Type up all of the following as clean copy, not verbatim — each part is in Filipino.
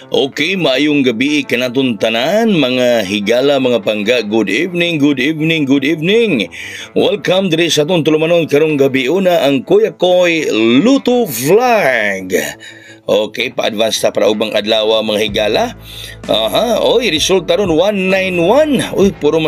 Okay, maayong gabi kanatong tanan, mga higala, mga pangga. Good evening, good evening, good evening. Welcome diri sa atong tulumanon karong gabi una ang Kuya Koy Luto Vlog. Okay, pa-advance ta para ubang adlaw mga higala. Oy, resulta ron 191. Uy, puro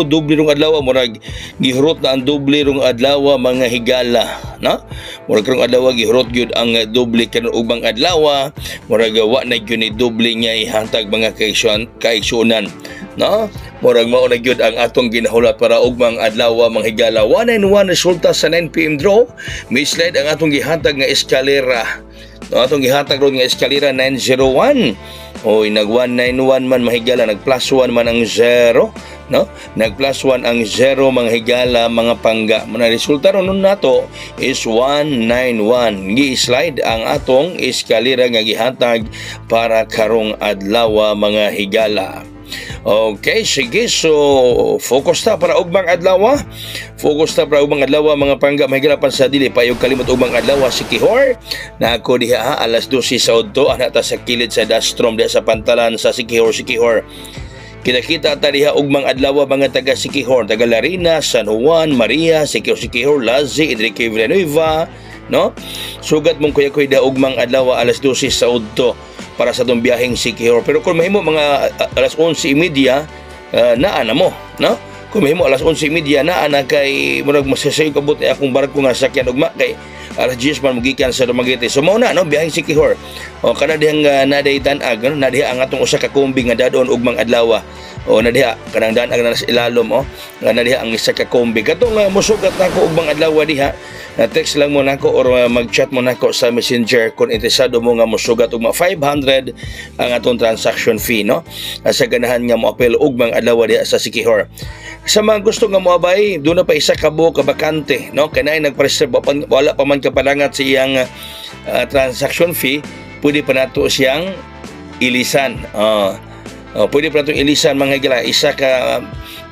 doble rong adlaw, murag gihurot na ang doble rong adlaw mga higala, no? Murag karong adlaw gihurot gyud ang doble karon ubang adlaw, murag wa na gyud ni doble niya ihatag mga kaigsunan, no? Murag mao na gyud ang atong ginahulat para ugmang adlaw mga higala. 191 resulta sa 9 PM draw. Mislide ang atong gihatag nga eskalera. No, atong gihatag ron nga eskalera 901. Oy, nag 191 man mahigala, nag plus 1 man ang 0, no? Nag plus 1 ang 0 mga higala, mga pangga. Mga resulta ron nato is 191. Gi-slide ang atong eskalera nga gihatag para karong adlaw mga higala. Okay, sige. So, focus ta para ugmang adlaw. Focus ta para ugmang adlaw mga pangga. Mahigalapan sa dili payog kalimot ugmang adlaw si Kihor. Na ako diha alas 12 sa udto ana ta sa kilid sa Dastrom diha sa pantalan sa Sikihor. Kita-kita ta diha ugmang adlaw mga taga Sikihor, taga Larina, San Juan, Maria, Sikihor, Lazi, Enrique Villanueva, no? Sugat mong kuya-kuy da ugmang adlaw alas 12 sa udto para sa itong biyaheng Sikihor. Pero kung mahimo mga alas 11:30, naa na mo, no? Kung mahimo alas 11:30, naa na kay murag masasayo kabut akong barko nga sakyan ugma kay alas 10 man magikan sa Dumaguete. So mao na, no, biyaheng Sikihor. O kana dihang naday tan-ag, no? Nadiha ang atong usa ka kombi nga dadon ugmang adlaw. O nadiha kanang daan na sa ilalom, nga nadiha ang isa ka kombi. Katong mosugat nako ugmang adlaw diha. Na-text lang mo nako or mag-chat mo nako sa Messenger kung interesado mo nga mosugat ugma 500 ang atong transaction fee, no? Sa ganahan nga mo apel ugmang adlaw diha sa Sikihor. Sa mga gusto nga moabay, doon na pa isa ka buo ka bakante, no? Kanay nagpreserve wala pa man kapalangat sa iyang transaction fee, pwede pa nato siyang ilisan. Pwede pa nato ilisan mga higala, isa ka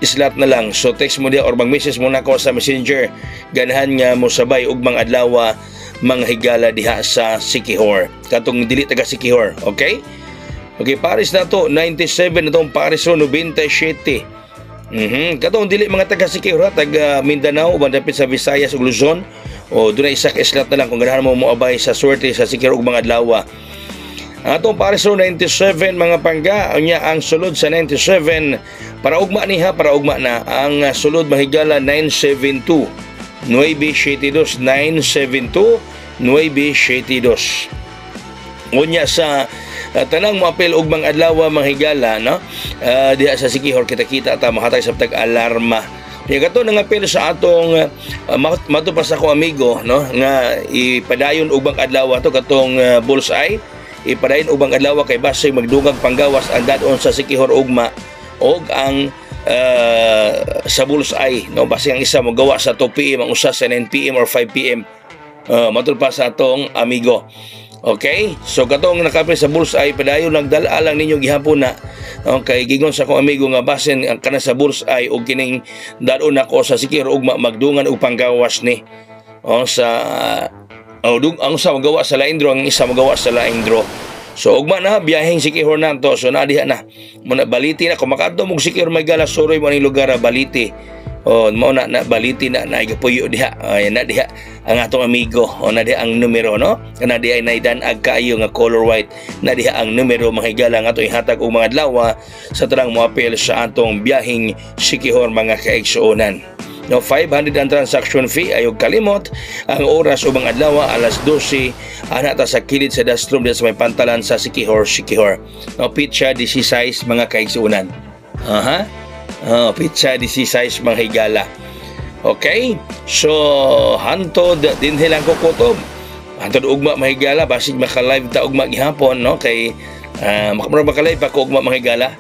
slot na lang. So text mo dia or mag-message mo nako sa Messenger ganahan nga mo sabay ugmang adlaw mga higala diha sa Sikihor. Katong dili taga Sikihor, okay? Okay, Paris na to 97 na tong Paris ro 97. Katong dili mga taga Sikihor, taga Mindanao, bandapit sa Visayas ug Luzon. O dunay isa ka slot na lang kung ganahan mo moabay sa swerte sa Sikihor ugmang adlaw. Atong Paris ro 97 mga pangga, unya ang sulod sa 97 para ugma niha, para ugma na ang sulod mahigala 972 972 972. Unya sa tanang moapil ugmang adlaw mga higala, no? Diha sa Sikihor kita-kita ta mahatag sa alarma. Kaya kato nangapil sa atong mato pa sa akong amigo, no, nga ipadayon ugmang adlaw to katong bullseye. Ipadayon ubang adlaw kay basay magdugang panggawas ang dadon sa Sikihor ugma og ang sa bullseye, no, basay ang isa mo gawa sa 2 PM ang usa sa 9 PM or 5 PM. Matul pa sa atong amigo. Okay? So katong nakapil sa bullseye, padayon nagdala lang ninyo gihapon na. Okay, gigon sa akong amigo nga basin ang kana sa bullseye og kining dadon nako sa Sikihor ugma magdungan og panggawas ni. Ang isa magawa sa Laindro, ang isa magawa sa Laindro. So ugma na biyaheng Sikihor nanto. So nadiha na muna baliti na kung makadto mong Sikihor may gala suroy mo ning lugar baliti. Mao na baliti na naigapuyo diha. Na diha ang atong amigo. Na diha ang numero, no? Na diha ay naidanag kaayo nga color white. Na diha ang numero mga higala nga atong ihatag og mga adlaw sa tanang moapil sa atong biyaheng Sikihor mga kaigsuonan. No, 500 ang transaction fee. Ayog kalimot ang oras ubang adlaw alas 12 ana ta sa kilid sa Dastrom sa may pantalan sa Sikihor. No, pitsa 16 mga kaigsuonan. Pitsa 16 mga higala. Okay? So hantod din hilang kukutob. Hantod ugma mga higala basig maka-live ta ugma gihapon, no, kay maka-live pa ko ugma mga higala.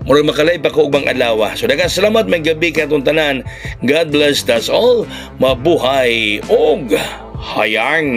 Murag makalay pa ko ugmang adlaw. So daghang salamat, may gabi katong tanan. God bless us all. Mabuhay og hayang.